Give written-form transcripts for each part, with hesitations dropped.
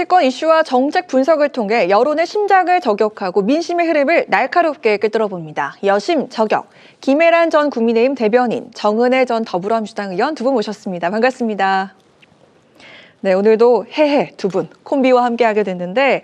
정치권 이슈와 정책 분석을 통해 여론의 심장을 저격하고 민심의 흐름을 날카롭게 꿰뚫어봅니다. 여심 저격, 김혜란 전 국민의힘 대변인, 정은혜 전 더불어민주당 의원 두 분 모셨습니다. 반갑습니다. 네, 오늘도 해해 두 분 콤비와 함께하게 됐는데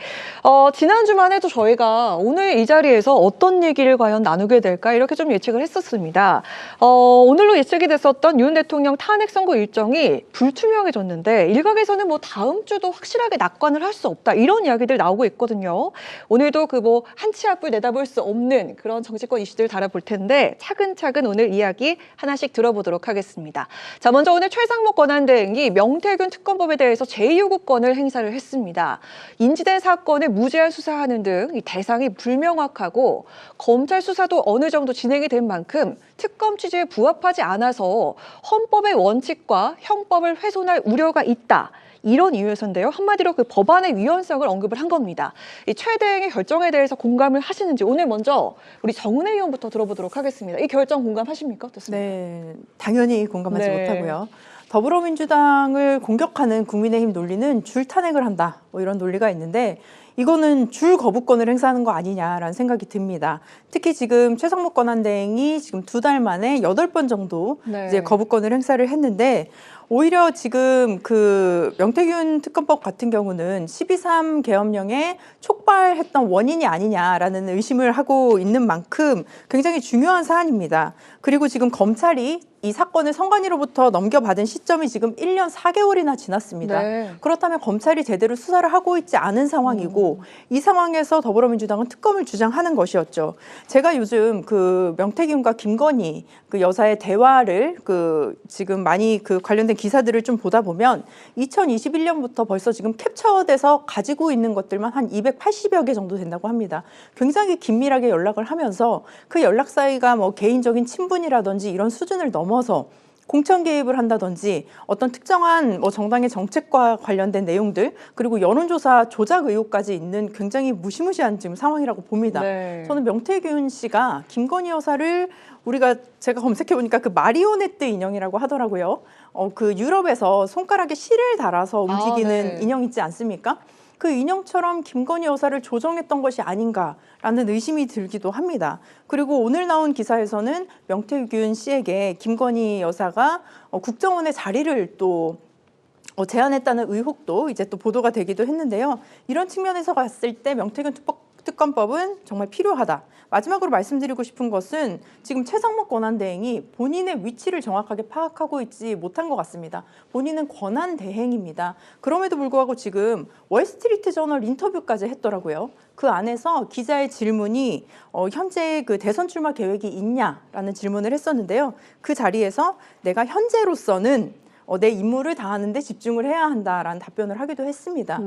지난주만 해도 저희가 오늘 이 자리에서 어떤 얘기를 과연 나누게 될까 이렇게 좀 예측을 했었습니다. 오늘로 예측이 됐었던 윤 대통령 탄핵 선고 일정이 불투명해졌는데 일각에서는 뭐 다음 주도 확실하게 낙관을 할 수 없다 이런 이야기들 나오고 있거든요. 오늘도 그 뭐 한 치 앞을 내다볼 수 없는 그런 정치권 이슈들 다뤄볼 텐데 차근차근 오늘 이야기 하나씩 들어보도록 하겠습니다. 자, 먼저 오늘 최상목 권한대행이 명태균 특검법에 대해서 제2요구권을 행사를 했습니다. 인지된 사건을 무제한 수사하는 등 이 대상이 불명확하고 검찰 수사도 어느 정도 진행이 된 만큼 특검 취지에 부합하지 않아서 헌법의 원칙과 형법을 훼손할 우려가 있다. 이런 이유에서인데요. 한마디로 그 법안의 위헌성을 언급을 한 겁니다. 이 최 대행의 결정에 대해서 공감을 하시는지 오늘 먼저 우리 정은혜 의원부터 들어보도록 하겠습니다. 이 결정 공감하십니까? 어떻습니까? 네, 당연히 공감하지 못하고요. 더불어민주당을 공격하는 국민의힘 논리는 줄 탄핵을 한다, 뭐 이런 논리가 있는데 이거는 줄 거부권을 행사하는 거 아니냐라는 생각이 듭니다. 특히 지금 최상목 권한대행이 지금 2달 만에 8번 정도 이제 거부권을 행사를 했는데 오히려 지금 그 명태균 특검법 같은 경우는 12.3 계엄령에 촉발했던 원인이 아니냐라는 의심을 하고 있는 만큼 굉장히 중요한 사안입니다. 그리고 지금 검찰이 이 사건을 선관위로부터 넘겨받은 시점이 지금 1년 4개월이나 지났습니다. 그렇다면 검찰이 제대로 수사를 하고 있지 않은 상황이고 이 상황에서 더불어민주당은 특검을 주장하는 것이었죠. 제가 요즘 그 명태균과 김건희 그 여사의 대화를 그 지금 많이 그 관련된 기사들을 좀 보다 보면 2021년부터 벌써 지금 캡처돼서 가지고 있는 것들만 한 280여 개 정도 된다고 합니다. 굉장히 긴밀하게 연락을 하면서 그 연락 사이가 뭐 개인적인 친분이라든지 이런 수준을 넘어서 공천 개입을 한다든지 어떤 특정한 뭐 정당의 정책과 관련된 내용들 그리고 여론조사 조작 의혹까지 있는 굉장히 무시무시한 지금 상황이라고 봅니다. 저는 명태균 씨가 김건희 여사를 제가 검색해 보니까 그 마리오네트 인형이라고 하더라고요. 그 유럽에서 손가락에 실을 달아서 움직이는 인형 있지 않습니까? 그 인형처럼 김건희 여사를 조정했던 것이 아닌가라는 의심이 들기도 합니다. 그리고 오늘 나온 기사에서는 명태균 씨에게 김건희 여사가 국정원의 자리를 또 제안했다는 의혹도 이제 또 보도가 되기도 했는데요. 이런 측면에서 봤을 때 명태균 특검법은 정말 필요하다. 마지막으로 말씀드리고 싶은 것은 지금 최상목 권한대행이 본인의 위치를 정확하게 파악하고 있지 못한 것 같습니다. 본인은 권한대행입니다. 그럼에도 불구하고 지금 월스트리트저널 인터뷰까지 했더라고요. 그 안에서 기자의 질문이 현재 그 대선 출마 계획이 있냐라는 질문을 했었는데요. 그 자리에서 내가 현재로서는 내 임무를 다하는 데 집중을 해야 한다라는 답변을 하기도 했습니다.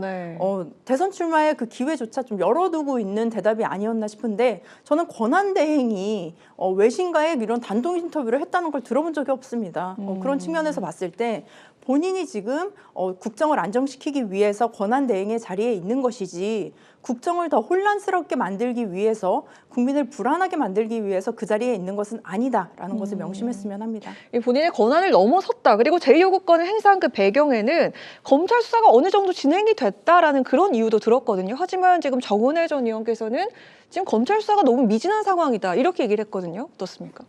대선 출마의 그 기회조차 좀 열어두고 있는 대답이 아니었나 싶은데 저는 권한대행이 외신과의 이런 단독 인터뷰를 했다는 걸 들어본 적이 없습니다. 그런 측면에서 봤을 때 본인이 지금 국정을 안정시키기 위해서 권한대행의 자리에 있는 것이지 국정을 더 혼란스럽게 만들기 위해서 국민을 불안하게 만들기 위해서 그 자리에 있는 것은 아니다라는 것을 명심했으면 합니다. 본인의 권한을 넘어섰다. 그리고 제2요구권을 행사한 그 배경에는 검찰 수사가 어느 정도 진행이 됐다라는 그런 이유도 들었거든요. 하지만 지금 정은혜 전 의원께서는 지금 검찰 수사가 너무 미진한 상황이다. 이렇게 얘기를 했거든요. 어떻습니까?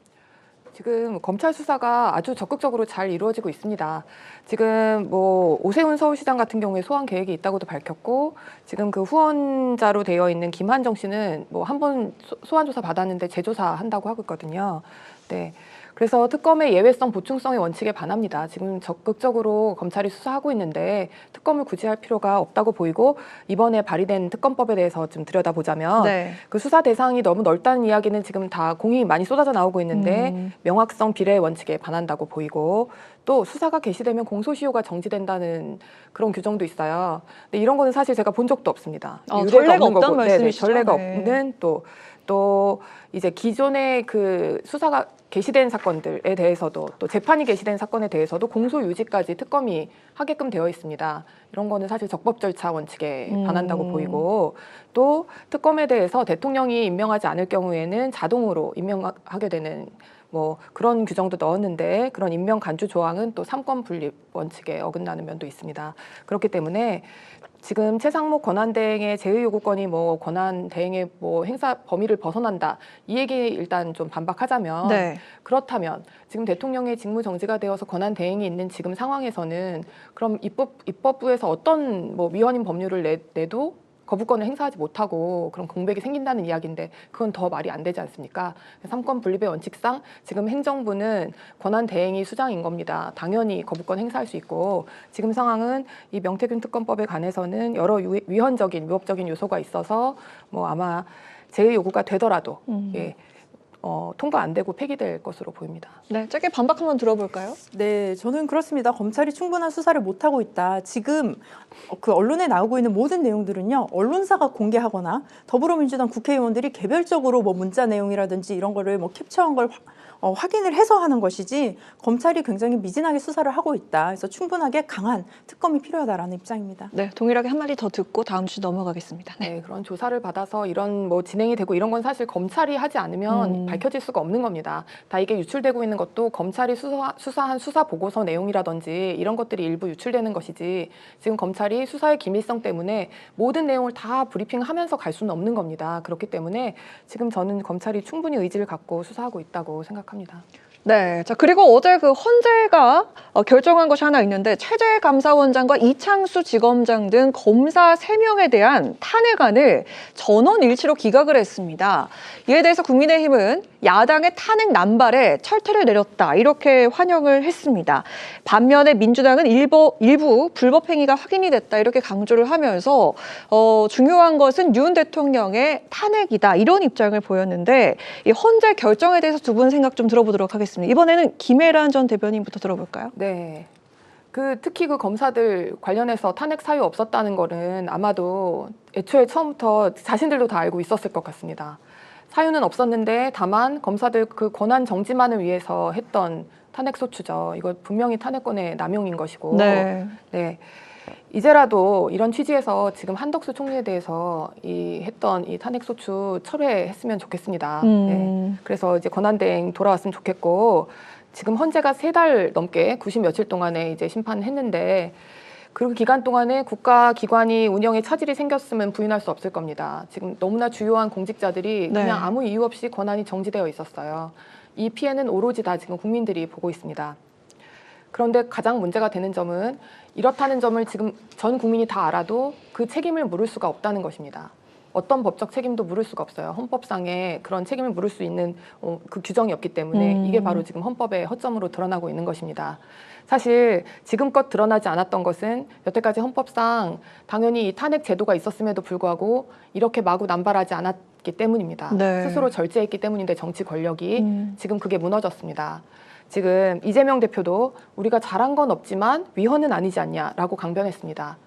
지금 검찰 수사가 아주 적극적으로 잘 이루어지고 있습니다. 지금 뭐 오세훈 서울시장 같은 경우에 소환 계획이 있다고도 밝혔고 지금 그 후원자로 되어 있는 김한정 씨는 뭐 한 번 소환 조사 받았는데 재조사 한다고 하고 있거든요. 네. 그래서 특검의 예외성, 보충성의 원칙에 반합니다. 지금 적극적으로 검찰이 수사하고 있는데 특검을 굳이 할 필요가 없다고 보이고 이번에 발의된 특검법에 대해서 좀 들여다보자면 그 수사 대상이 너무 넓다는 이야기는 지금 다 공이 많이 쏟아져 나오고 있는데 명확성, 비례 원칙에 반한다고 보이고 또 수사가 개시되면 공소시효가 정지된다는 그런 규정도 있어요. 근데 이런 거는 사실 제가 본 적도 없습니다. 전례가 없다는 말씀이시죠? 전례가 없는 또 이제 기존의 그 수사가 개시된 사건들에 대해서도 또 재판이 개시된 사건에 대해서도 공소 유지까지 특검이 하게끔 되어 있습니다. 이런 거는 사실 적법 절차 원칙에 반한다고 보이고 또 특검에 대해서 대통령이 임명하지 않을 경우에는 자동으로 임명하게 되는 뭐 그런 규정도 넣었는데 그런 임명 간주 조항은 또 삼권 분립 원칙에 어긋나는 면도 있습니다. 그렇기 때문에 지금 최상목 권한대행의 제의 요구권이 뭐 권한대행의 뭐 행사 범위를 벗어난다 이 얘기 일단 좀 반박하자면 네. 그렇다면 지금 대통령의 직무 정지가 되어서 권한대행이 있는 지금 상황에서는 그럼 입법부에서 어떤 뭐 위헌인 법률을 내도 거부권을 행사하지 못하고 그런 공백이 생긴다는 이야기인데 그건 더 말이 안 되지 않습니까? 삼권 분립의 원칙상 지금 행정부는 권한 대행이 수장인 겁니다. 당연히 거부권 행사할 수 있고 지금 상황은 이 명태균 특검법에 관해서는 여러 위헌적인 위법적인 요소가 있어서 뭐 아마 제의 요구가 되더라도 예. 통과 안 되고 폐기될 것으로 보입니다. 네, 짧게 반박 한번 들어볼까요? 네, 저는 그렇습니다. 검찰이 충분한 수사를 못하고 있다. 지금 그 언론에 나오고 있는 모든 내용들은요, 언론사가 공개하거나 더불어민주당 국회의원들이 개별적으로 뭐 문자 내용이라든지 이런 거를 뭐 캡처한 걸 확인을 해서 하는 것이지 검찰이 굉장히 미진하게 수사를 하고 있다. 그래서 충분하게 강한 특검이 필요하다라는 입장입니다. 네, 동일하게 한마디 더 듣고 다음 주 넘어가겠습니다. 네. 네, 그런 조사를 받아서 이런 뭐 진행이 되고 이런 건 사실 검찰이 하지 않으면 밝혀질 수가 없는 겁니다. 다 이게 유출되고 있는 것도 검찰이 수사한 수사 보고서 내용이라든지 이런 것들이 일부 유출되는 것이지 지금 검찰이 수사의 기밀성 때문에 모든 내용을 다 브리핑하면서 갈 수는 없는 겁니다. 그렇기 때문에 지금 저는 검찰이 충분히 의지를 갖고 수사하고 있다고 생각합니다. 네, 자 그리고 어제 그 헌재가 결정한 것이 하나 있는데 최재 감사원장과 이창수 지검장 등 검사 3명에 대한 탄핵안을 전원 일치로 기각을 했습니다. 이에 대해서 국민의힘은 야당의 탄핵 남발에 철퇴를 내렸다 이렇게 환영을 했습니다. 반면에 민주당은 일부 불법 행위가 확인이 됐다 이렇게 강조를 하면서 중요한 것은 윤 대통령의 탄핵이다 이런 입장을 보였는데 이 헌재 결정에 대해서 두 분 생각 좀 들어보도록 하겠습니다. 이번에는 김혜란 전 대변인부터 들어볼까요? 네. 특히 그 검사들 관련해서 탄핵 사유 없었다는 거는 아마도 애초에 처음부터 자신들도 다 알고 있었을 것 같습니다. 사유는 없었는데 다만 검사들 그 권한 정지만을 위해서 했던 탄핵 소추죠. 이거 분명히 탄핵권의 남용인 것이고. 네. 네. 이제라도 이런 취지에서 지금 한덕수 총리에 대해서 했던 이 탄핵 소추 철회했으면 좋겠습니다. 네. 그래서 이제 권한대행 돌아왔으면 좋겠고 지금 헌재가 3달 넘게 90 며칠 동안에 이제 심판했는데 그 기간 동안에 국가기관이 운영에 차질이 생겼으면 부인할 수 없을 겁니다. 지금 너무나 주요한 공직자들이 네. 그냥 아무 이유 없이 권한이 정지되어 있었어요. 이 피해는 오로지 다 지금 국민들이 보고 있습니다. 그런데 가장 문제가 되는 점은 이렇다는 점을 지금 전 국민이 다 알아도 그 책임을 물을 수가 없다는 것입니다. 어떤 법적 책임도 물을 수가 없어요. 헌법상에 그런 책임을 물을 수 있는 그 규정이 없기 때문에 이게 바로 지금 헌법의 허점으로 드러나고 있는 것입니다. 사실 지금껏 드러나지 않았던 것은 여태까지 헌법상 당연히 이 탄핵 제도가 있었음에도 불구하고 이렇게 마구 남발하지 않았기 때문입니다. 네. 스스로 절제했기 때문인데 정치 권력이 지금 그게 무너졌습니다. 지금 이재명 대표도 우리가 잘한 건 없지만 위헌은 아니지 않냐라고 강변했습니다.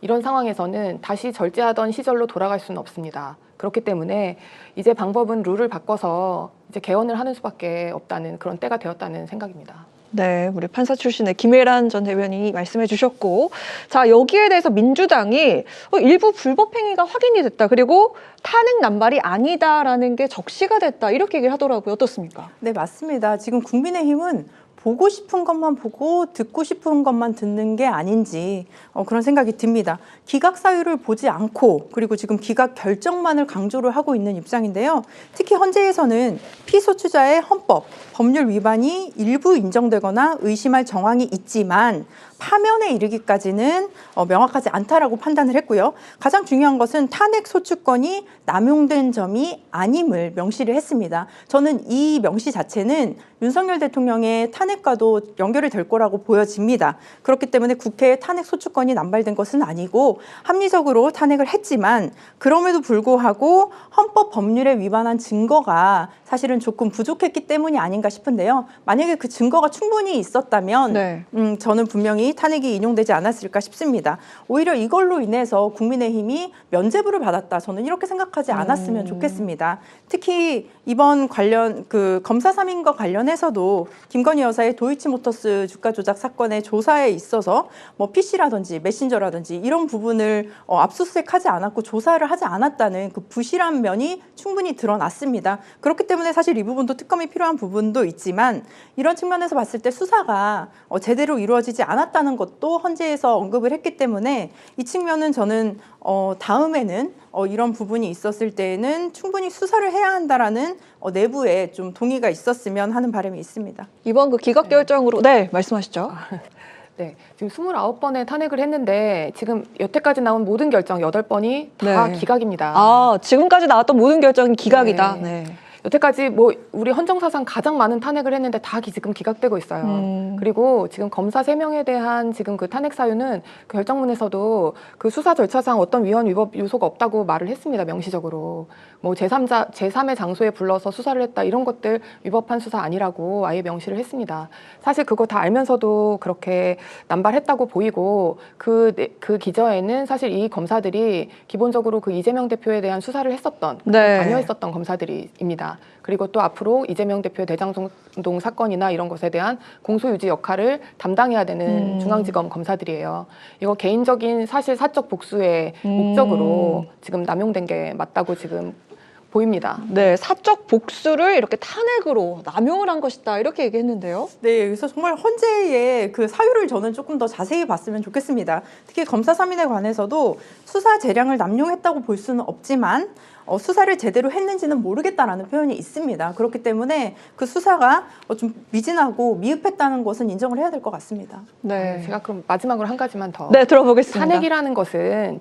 이런 상황에서는 다시 절제하던 시절로 돌아갈 수는 없습니다. 그렇기 때문에 이제 방법은 룰을 바꿔서 이제 개헌을 하는 수밖에 없다는 그런 때가 되었다는 생각입니다. 네, 우리 판사 출신의 김혜란 전 대변인이 말씀해 주셨고, 자 여기에 대해서 민주당이 일부 불법 행위가 확인이 됐다. 그리고 탄핵 남발이 아니다라는 게 적시가 됐다. 이렇게 얘기를 하더라고요. 어떻습니까? 네, 맞습니다. 지금 국민의힘은 보고 싶은 것만 보고 듣고 싶은 것만 듣는 게 아닌지 그런 생각이 듭니다. 기각 사유를 보지 않고 그리고 지금 기각 결정만을 강조를 하고 있는 입장인데요. 특히 헌재에서는 피소추자의 헌법, 법률 위반이 일부 인정되거나 의심할 정황이 있지만 파면에 이르기까지는 명확하지 않다라고 판단을 했고요. 가장 중요한 것은 탄핵 소추권이 남용된 점이 아님을 명시를 했습니다. 저는 이 명시 자체는 윤석열 대통령의 탄핵과도 연결이 될 거라고 보여집니다. 그렇기 때문에 국회에 탄핵 소추권이 남발된 것은 아니고 합리적으로 탄핵을 했지만 그럼에도 불구하고 헌법 법률에 위반한 증거가 사실은 조금 부족했기 때문이 아닌가 싶은데요. 만약에 그 증거가 충분히 있었다면 네. 저는 분명히 탄핵이 인용되지 않았을까 싶습니다. 오히려 이걸로 인해서 국민의힘이 면죄부를 받았다. 저는 이렇게 생각하지 않았으면 좋겠습니다. 특히 이번 관련 검사 3인과 관련해서도 김건희 여사의 도이치모터스 주가 조작 사건의 조사에 있어서 뭐 PC라든지 메신저라든지 이런 부분을 압수수색하지 않았고 조사를 하지 않았다는 그 부실한 면이 충분히 드러났습니다. 그렇기 때문에 사실 이 부분도 특검이 필요한 부분도 있지만 이런 측면에서 봤을 때 수사가 제대로 이루어지지 않았다. 했다는 것도 헌재에서 언급을 했기 때문에 이 측면은 저는 다음에는 이런 부분이 있었을 때에는 충분히 수사를 해야 한다라는 내부에 좀 동의가 있었으면 하는 바람이 있습니다. 이번 그 기각 결정으로 네, 말씀하시죠. 네, 지금 29번의 탄핵을 했는데 지금 여태까지 나온 모든 결정 8번이 다 네. 기각입니다. 아, 지금까지 나왔던 모든 결정이 기각이다. 네. 네. 여태까지 뭐 우리 헌정사상 가장 많은 탄핵을 했는데 다 지금 기각되고 있어요. 그리고 지금 검사 3명에 대한 지금 그 탄핵 사유는 그 결정문에서도 그 수사 절차상 어떤 위헌 위법 요소가 없다고 말을 했습니다. 명시적으로. 뭐 제3의 장소에 불러서 수사를 했다 이런 것들 위법한 수사 아니라고 아예 명시를 했습니다. 사실 그거 다 알면서도 그렇게 남발했다고 보이고 그 기저에는 사실 이 검사들이 기본적으로 그 이재명 대표에 대한 수사를 했었던 네. 관여했었던 검사들입니다. 그리고 또 앞으로 이재명 대표의 대장동 사건이나 이런 것에 대한 공소유지 역할을 담당해야 되는 중앙지검 검사들이에요. 이거 개인적인 사실 사적 복수의 목적으로 지금 남용된 게 맞다고 지금 보입니다. 네, 사적 복수를 이렇게 탄핵으로 남용을 한 것이다. 이렇게 얘기했는데요. 네, 그래서 정말 헌재의 그 사유를 저는 조금 더 자세히 봤으면 좋겠습니다. 특히 검사 3인에 관해서도 수사 재량을 남용했다고 볼 수는 없지만 수사를 제대로 했는지는 모르겠다라는 표현이 있습니다. 그렇기 때문에 그 수사가 좀 미진하고 미흡했다는 것은 인정을 해야 될 것 같습니다. 네. 제가 그럼 마지막으로 한 가지만 더. 네, 들어보겠습니다. 탄핵이라는 것은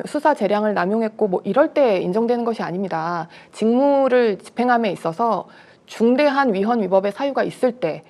수사 재량을 남용했고 뭐 이럴 때 인정되는 것이 아닙니다. 직무를 집행함에 있어서 중대한 위헌 위법의 사유가 있을 때,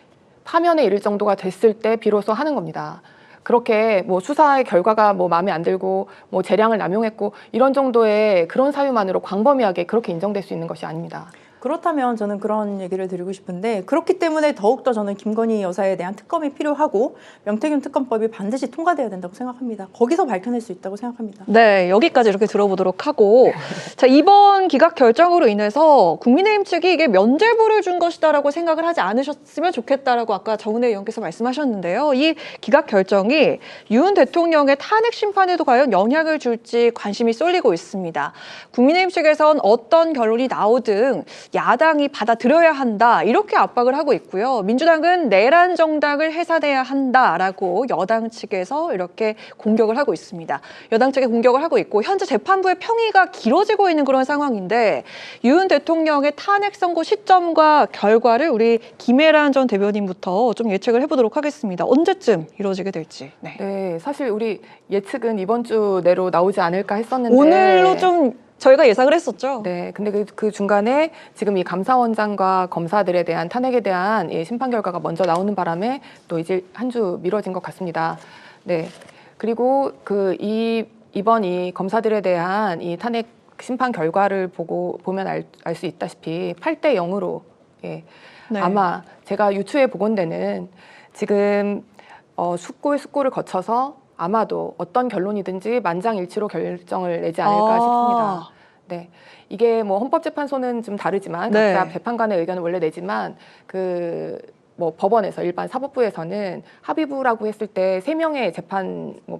파면에 이를 정도가 됐을 때 비로소 하는 겁니다. 그렇게 뭐 수사의 결과가 뭐 마음에 안 들고 뭐 재량을 남용했고 이런 정도의 그런 사유만으로 광범위하게 그렇게 인정될 수 있는 것이 아닙니다. 그렇다면 저는 그런 얘기를 드리고 싶은데 그렇기 때문에 더욱더 저는 김건희 여사에 대한 특검이 필요하고 명태균 특검법이 반드시 통과돼야 된다고 생각합니다. 거기서 밝혀낼 수 있다고 생각합니다. 네, 여기까지 이렇게 들어보도록 하고 자, 이번 기각 결정으로 인해서 국민의힘 측이 이게 면죄부를 준 것이다라고 생각을 하지 않으셨으면 좋겠다라고 아까 정은혜 의원께서 말씀하셨는데요. 이 기각 결정이 윤 대통령의 탄핵 심판에도 과연 영향을 줄지 관심이 쏠리고 있습니다. 국민의힘 측에선 어떤 결론이 나오든 야당이 받아들여야 한다 이렇게 압박을 하고 있고요. 민주당은 내란 정당을 해산해야 한다라고 여당 측에서 이렇게 공격을 하고 있습니다. 여당 측에 공격을 하고 있고 현재 재판부의 평의가 길어지고 있는 그런 상황인데 윤 대통령의 탄핵 선고 시점과 결과를 우리 김혜란 전 대변인부터 좀 예측을 해보도록 하겠습니다. 언제쯤 이루어지게 될지. 네. 네, 사실 우리 예측은 이번 주 내로 나오지 않을까 했었는데 오늘로 좀 저희가 예상을 했었죠. 네, 근데 그 중간에 지금 이 감사원장과 검사들에 대한 탄핵에 대한 심판 결과가 먼저 나오는 바람에 또 이제 한 주 미뤄진 것 같습니다. 네, 그리고 이번 이 검사들에 대한 이 탄핵 심판 결과를 보면 알 수 있다시피 8대 0으로 네. 아마 제가 유추해 보건대는 지금 숙고를 거쳐서 아마도 어떤 결론이든지 만장일치로 결정을 내지 않을까 싶습니다. 네, 이게 뭐 헌법재판소는 좀 다르지만 각자 재판관의 의견을 원래 내지만 뭐 법원에서 일반 사법부에서는 합의부라고 했을 때 3명의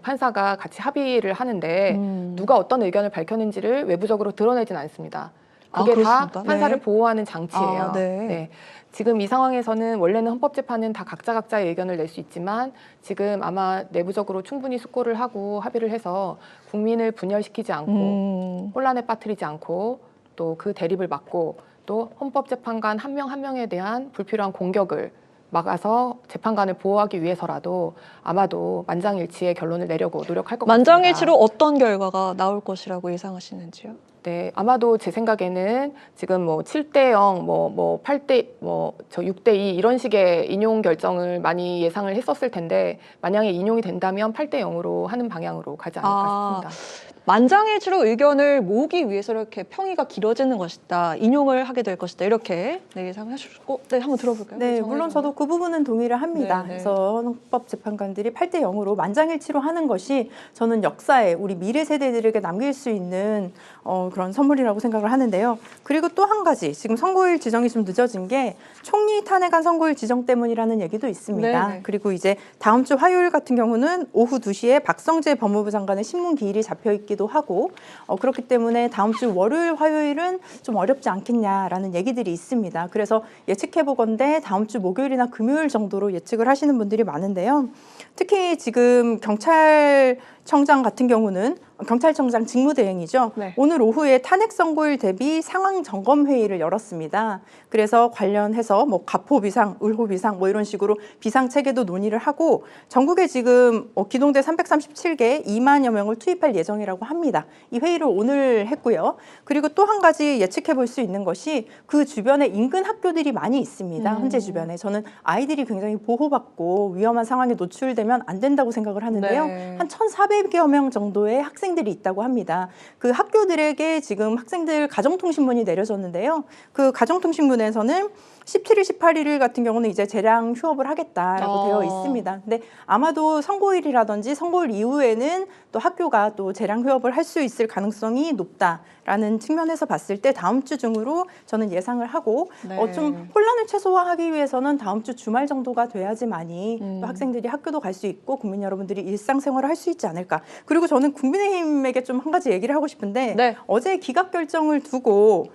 판사가 같이 합의를 하는데 누가 어떤 의견을 밝혔는지를 외부적으로 드러내진 않습니다. 그게 다 판사를 보호하는 장치예요. 네. 지금 이 상황에서는 원래는 헌법재판은 다 각자의 의견을 낼 수 있지만 지금 아마 내부적으로 충분히 숙고를 하고 합의를 해서 국민을 분열시키지 않고 혼란에 빠뜨리지 않고 또 그 대립을 막고 또 헌법재판관 한 명 한 명에 대한 불필요한 공격을 막아서 재판관을 보호하기 위해서라도 아마도 만장일치의 결론을 내려고 노력할 것 같습니다. 만장일치로 어떤 결과가 나올 것이라고 예상하시는지요? 네, 아마도 제 생각에는 지금 뭐 7대 0, 8대, 6대 2 이런 식의 인용 결정을 많이 예상을 했었을 텐데 만약에 인용이 된다면 8대 0으로 하는 방향으로 가지 않을까 싶습니다. 만장일치로 의견을 모으기 위해서 이렇게 평의가 길어지는 것이다, 인용을 하게 될 것이다 이렇게 예상하시고 한번 들어볼까요? 네, 물론 저도 그 부분은 동의를 합니다. 그래서 헌법재판관들이 8대 0으로 만장일치로 하는 것이 저는 역사에 우리 미래 세대들에게 남길 수 있는 그런 선물이라고 생각을 하는데요. 그리고 또 한 가지 지금 선고일 지정이 좀 늦어진 게 총리 탄핵안 선고일 지정 때문이라는 얘기도 있습니다. 네네. 그리고 이제 다음 주 화요일 같은 경우는 오후 2시에 박성재 법무부 장관의 신문 기일이 잡혀 있기도 있기도 하고 그렇기 때문에 다음 주 월요일, 화요일은 좀 어렵지 않겠냐라는 얘기들이 있습니다. 그래서 예측해보건대 다음 주 목요일이나 금요일 정도로 예측을 하시는 분들이 많은데요. 특히 지금 경찰청장 같은 경우는 경찰청장 직무대행이죠. 네. 오늘 오후에 탄핵 선고일 대비 상황 점검 회의를 열었습니다. 그래서 관련해서 뭐 가포 비상, 을호 비상 뭐 이런 식으로 비상 체계도 논의를 하고 전국에 지금 기동대 337개 2만여 명을 투입할 예정이라고 합니다. 이 회의를 오늘 했고요. 그리고 또 한 가지 예측해 볼 수 있는 것이 그 주변에 인근 학교들이 많이 있습니다. 헌재 주변에. 저는 아이들이 굉장히 보호받고 위험한 상황에 노출되면 안 된다고 생각을 하는데요. 네. 한 1,400여 명 정도의 학생들이 있다고 합니다. 그 학교들에게 지금 학생들 가정통신문이 내려졌는데요. 그 가정통신문에서는 17일, 18일 같은 경우는 이제 재량 휴업을 하겠다라고 되어 있습니다. 근데 아마도 선고일이라든지 선고일 이후에는 또 학교가 또 재량 휴업을 할 수 있을 가능성이 높다라는 측면에서 봤을 때 다음 주 중으로 저는 예상을 하고 네. 좀 혼란을 최소화하기 위해서는 다음 주 주말 정도가 돼야지만이 또 학생들이 학교도 갈 수 있고 국민 여러분들이 일상생활을 할 수 있지 않을까. 그리고 저는 국민의힘에게 좀 한 가지 얘기를 하고 싶은데 네. 어제 기각 결정을 두고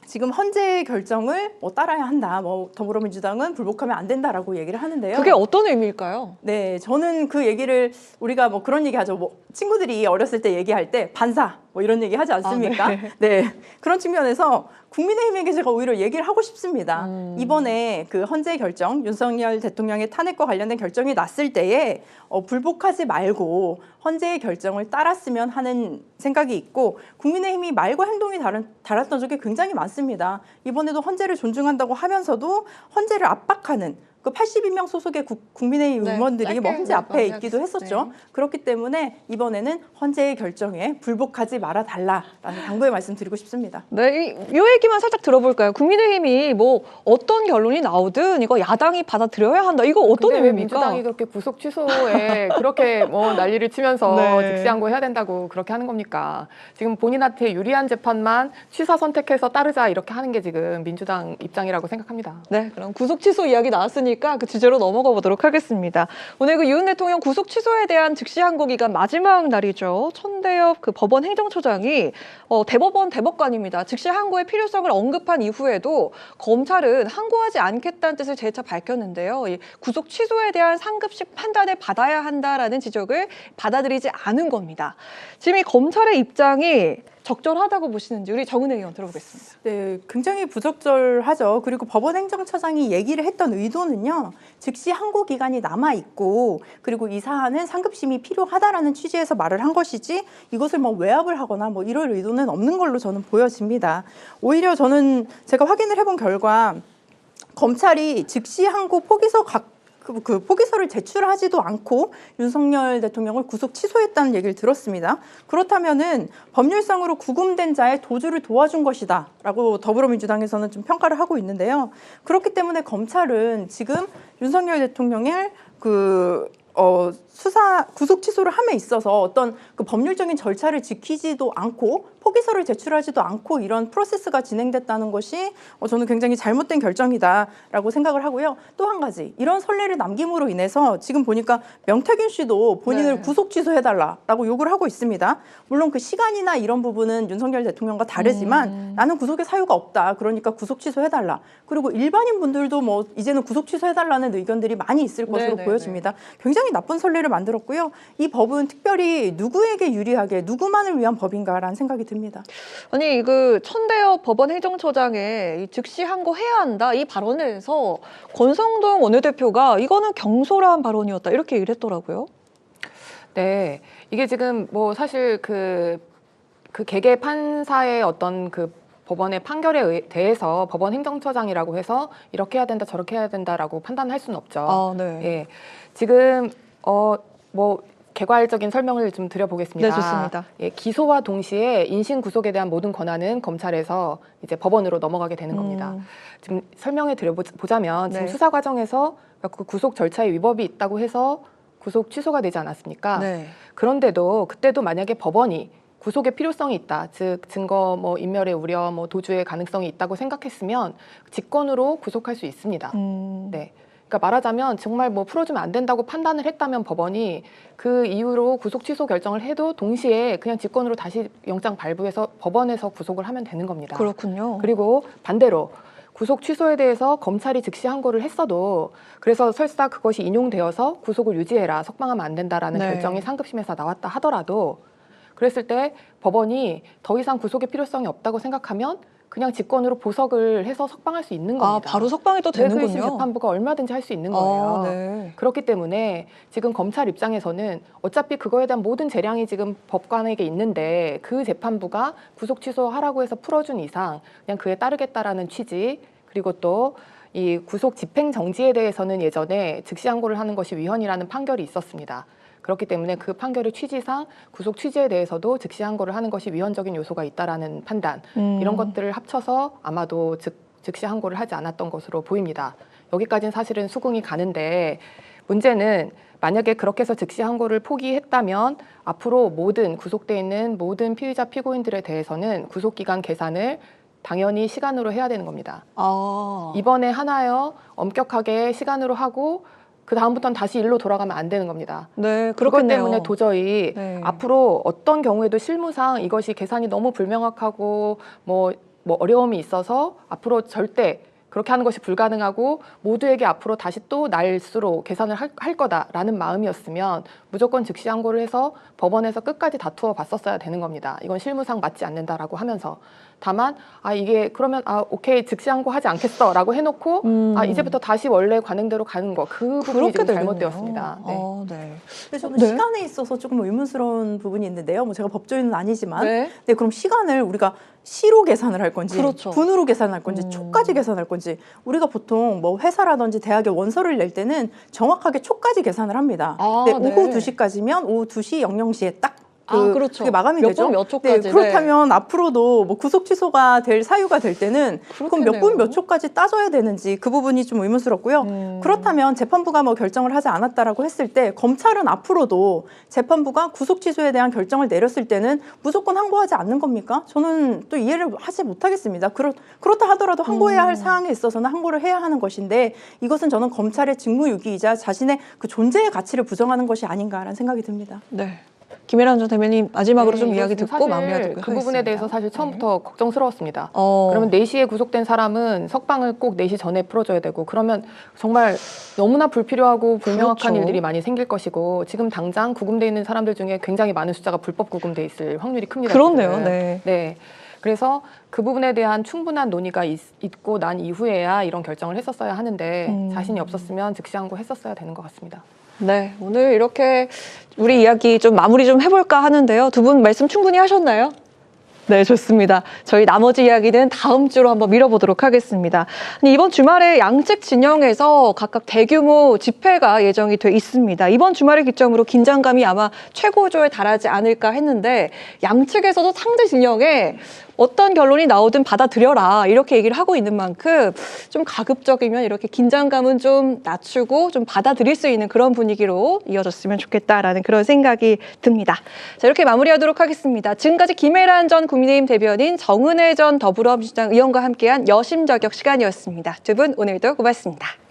지금 헌재 결정을 뭐 따라야 한다. 뭐 더불어민주당은 불복하면 안 된다라고 얘기를 하는데요. 그게 어떤 의미일까요? 네, 저는 그 얘기를 우리가 뭐 그런 얘기 하죠. 뭐 친구들이 어렸을 때 얘기할 때 반사 뭐 이런 얘기 하지 않습니까? 네, 그런 측면에서 국민의힘에게 제가 오히려 얘기를 하고 싶습니다. 이번에 그 헌재 결정, 윤석열 대통령의 탄핵과 관련된 결정이 났을 때에 불복하지 말고 헌재의 결정을 따랐으면 하는 생각이 있고 국민의힘이 말과 행동이 달랐던 적이 굉장히 많습니다. 이번에도 헌재를 존중한다고 하면서도 헌재를 압박하는 그 82명 소속의 국민의힘 네, 의원들이 뭐 짧게 헌재 앞에 마무리하겠습니다. 있기도 했었죠. 그렇기 때문에 이번에는 헌재의 결정에 불복하지 말아달라라는 당부의 말씀드리고 싶습니다. 네, 이 얘기만 살짝 들어볼까요? 국민의힘이 뭐 어떤 결론이 나오든 이거 야당이 받아들여야 한다. 이거 어떤 근데 왜 의미입니까? 민주당이 그렇게 구속 취소에 그렇게 뭐 난리를 치면서 네. 즉시항고해야 된다고 그렇게 하는 겁니까? 지금 본인한테 유리한 재판만 취사 선택해서 따르자 이렇게 하는 게 지금 민주당 입장이라고 생각합니다. 네, 그럼 구속 취소 이야기 나왔으니까 그 주제로 넘어가 보도록 하겠습니다. 오늘 그 윤 대통령 구속 취소에 대한 즉시 항고 기간 마지막 날이죠. 천대엽 그 법원 행정처장이 대법원 대법관입니다. 즉시 항고의 필요성을 언급한 이후에도 검찰은 항고하지 않겠다는 뜻을 재차 밝혔는데요. 이 구속 취소에 대한 상급식 판단을 받아야 한다라는 지적을 받아들이지 않은 겁니다. 지금 이 검찰의 입장이 적절하다고 보시는지 우리 정은혜 의원 들어보겠습니다. 네, 굉장히 부적절하죠. 그리고 법원 행정처장이 얘기를 했던 의도는요. 즉시 항고 기간이 남아 있고 그리고 이 사안은 상급심이 필요하다라는 취지에서 말을 한 것이지 이것을 뭐 외압을 하거나 뭐 이럴 의도는 없는 걸로 저는 보여집니다. 오히려 저는 제가 확인을 해본 결과 검찰이 즉시 항고 포기서 그 포기서를 제출하지도 않고 윤석열 대통령을 구속 취소했다는 얘기를 들었습니다. 그렇다면은 법률상으로 구금된 자의 도주를 도와준 것이다라고 더불어민주당에서는 좀 평가를 하고 있는데요. 그렇기 때문에 검찰은 지금 윤석열 대통령의 구속 취소를 함에 있어서 어떤 그 법률적인 절차를 지키지도 않고 포기서를 제출하지도 않고 이런 프로세스가 진행됐다는 것이 저는 굉장히 잘못된 결정이다라고 생각을 하고요. 또 한 가지 이런 선례를 남김으로 인해서 지금 보니까 명태균 씨도 본인을 네. 구속 취소해달라라고 요구를 하고 있습니다. 물론 그 시간이나 이런 부분은 윤석열 대통령과 다르지만 나는 구속의 사유가 없다. 그러니까 구속 취소해달라. 그리고 일반인 분들도 뭐 이제는 구속 취소해달라는 의견들이 많이 있을 것으로 보여집니다. 굉장히 나쁜 선례를 만들었고요. 이 법은 특별히 누구에게 유리하게 누구만을 위한 법인가라는 생각이 듭니다. 아니 그 천대엽 법원 행정처장의 이 즉시 항고해야 한다 이 발언에서 권성동 원내대표가 이거는 경솔한 발언이었다 이렇게 얘기를 했더라고요. 네, 이게 지금 뭐 사실 그 개개 판사의 어떤 그 법원의 판결에 대해서 법원 행정처장이라고 해서 이렇게 해야 된다 저렇게 해야 된다라고 판단할 수는 없죠. 아, 네. 예, 지금 뭐 개괄적인 설명을 좀 드려보겠습니다. 네, 좋습니다. 예, 기소와 동시에 인신 구속에 대한 모든 권한은 검찰에서 이제 법원으로 넘어가게 되는 겁니다. 지금 설명해 드려보자면 지금 네. 수사 과정에서 그 구속 절차에 위법이 있다고 해서 구속 취소가 되지 않았습니까? 네. 그런데도 그때도 만약에 법원이 구속의 필요성이 있다, 즉 증거 뭐 인멸의 우려, 뭐 도주의 가능성이 있다고 생각했으면 직권으로 구속할 수 있습니다. 네. 그러니까 말하자면 정말 뭐 풀어주면 안 된다고 판단을 했다면 법원이 그 이후로 구속 취소 결정을 해도 동시에 그냥 직권으로 다시 영장 발부해서 법원에서 구속을 하면 되는 겁니다. 그렇군요. 그리고 반대로 구속 취소에 대해서 검찰이 즉시 항고를 했어도 그래서 설사 그것이 인용되어서 구속을 유지해라, 석방하면 안 된다라는 네. 결정이 상급심에서 나왔다 하더라도 그랬을 때 법원이 더 이상 구속의 필요성이 없다고 생각하면 그냥 직권으로 보석을 해서 석방할 수 있는 아, 겁니다. 바로 석방이 또 내수위심 되는군요. 재판부가 얼마든지 할 수 있는 거예요. 네. 그렇기 때문에 지금 검찰 입장에서는 어차피 그거에 대한 모든 재량이 지금 법관에게 있는데 그 재판부가 구속 취소하라고 해서 풀어준 이상 그냥 그에 따르겠다라는 취지, 그리고 또 이 구속 집행 정지에 대해서는 예전에 즉시 항고를 하는 것이 위헌이라는 판결이 있었습니다. 그렇기 때문에 그 판결의 취지상 구속 취지에 대해서도 즉시 항고를 하는 것이 위헌적인 요소가 있다라는 판단, 이런 것들을 합쳐서 아마도 즉시 항고를 하지 않았던 것으로 보입니다. 여기까지는 사실은 수긍이 가는데 문제는 만약에 그렇게 해서 즉시 항고를 포기했다면 앞으로 모든 구속돼 있는 모든 피의자 피고인들에 대해서는 구속기간 계산을 당연히 시간으로 해야 되는 겁니다. 아. 이번에 하나여 엄격하게 시간으로 하고 그 다음부터는 다시 일로 돌아가면 안 되는 겁니다. 네, 그것 그렇겠네요. 때문에 도저히 네. 앞으로 어떤 경우에도 실무상 이것이 계산이 너무 불명확하고 뭐 어려움이 있어서 앞으로 절대 그렇게 하는 것이 불가능하고 모두에게 앞으로 다시 또 날수로 계산을 할 거다라는 마음이었으면 무조건 즉시 항고를 해서 법원에서 끝까지 다투어 봤었어야 되는 겁니다. 이건 실무상 맞지 않는다라고 하면서. 다만 이게 그러면 오케이 즉시 항고하지 않겠어라고 해놓고 이제부터 다시 원래 관행대로 가는 거, 그 부분이 지금 잘못되었습니다. 네. 네. 근데 저는 네. 시간에 있어서 조금 의문스러운 부분이 있는데요. 뭐 제가 법조인은 아니지만, 네. 네, 그럼 시간을 우리가 시로 계산을 할 건지, 그렇죠. 분으로 계산할 건지, 초까지 계산할 건지, 우리가 보통 뭐 회사라든지 대학에 원서를 낼 때는 정확하게 초까지 계산을 합니다. 아, 네, 네. 오후 2시까지면 오후 2시 00시에 딱 그렇죠. 그게 마감이 몇 되죠. 분 몇 초까지. 네, 그렇다면 앞으로도 뭐 구속 취소가 될 사유가 될 때는 그럼 몇 분 몇 초까지 따져야 되는지 그 부분이 좀 의문스럽고요. 그렇다면 재판부가 뭐 결정을 하지 않았다라고 했을 때 검찰은 앞으로도 재판부가 구속 취소에 대한 결정을 내렸을 때는 무조건 항고하지 않는 겁니까? 저는 또 이해를 하지 못하겠습니다. 그렇다 하더라도 항고해야 할 사항에 있어서는 항고를 해야 하는 것인데 이것은 저는 검찰의 직무유기이자 자신의 그 존재의 가치를 부정하는 것이 아닌가라는 생각이 듭니다. 네. 김혜란 전 대변인 마지막으로 네, 좀 이거 이야기 지금 듣고 사실 마무리하도록 그 하겠습니다. 부분에 대해서 사실 처음부터 걱정스러웠습니다. 어. 그러면 4시에 구속된 사람은 석방을 꼭 4시 전에 풀어줘야 되고 그러면 정말 너무나 불필요하고 불명확한 그렇죠. 일들이 많이 생길 것이고 지금 당장 구금돼 있는 사람들 중에 굉장히 많은 숫자가 불법 구금돼 있을 확률이 큽니다. 그렇네요. 지금. 네. 네. 그래서 그 부분에 대한 충분한 논의가 있고 난 이후에야 이런 결정을 했었어야 하는데 자신이 없었으면 즉시 항고했었어야 되는 것 같습니다. 네, 오늘 이렇게 우리 이야기 좀 마무리 좀 해볼까 하는데요. 두 분 말씀 충분히 하셨나요? 네, 좋습니다. 저희 나머지 이야기는 다음 주로 한번 미뤄보도록 하겠습니다. 이번 주말에 양측 진영에서 각각 대규모 집회가 예정이 돼 있습니다. 이번 주말을 기점으로 긴장감이 아마 최고조에 달하지 않을까 했는데 양측에서도 상대 진영에 어떤 결론이 나오든 받아들여라 이렇게 얘기를 하고 있는 만큼 좀 가급적이면 이렇게 긴장감은 좀 낮추고 좀 받아들일 수 있는 그런 분위기로 이어졌으면 좋겠다라는 그런 생각이 듭니다. 자, 이렇게 마무리하도록 하겠습니다. 지금까지 김혜란 전 국민의힘 대변인, 정은혜 전 더불어민주당 의원과 함께한 여심저격 시간이었습니다. 두 분 오늘도 고맙습니다.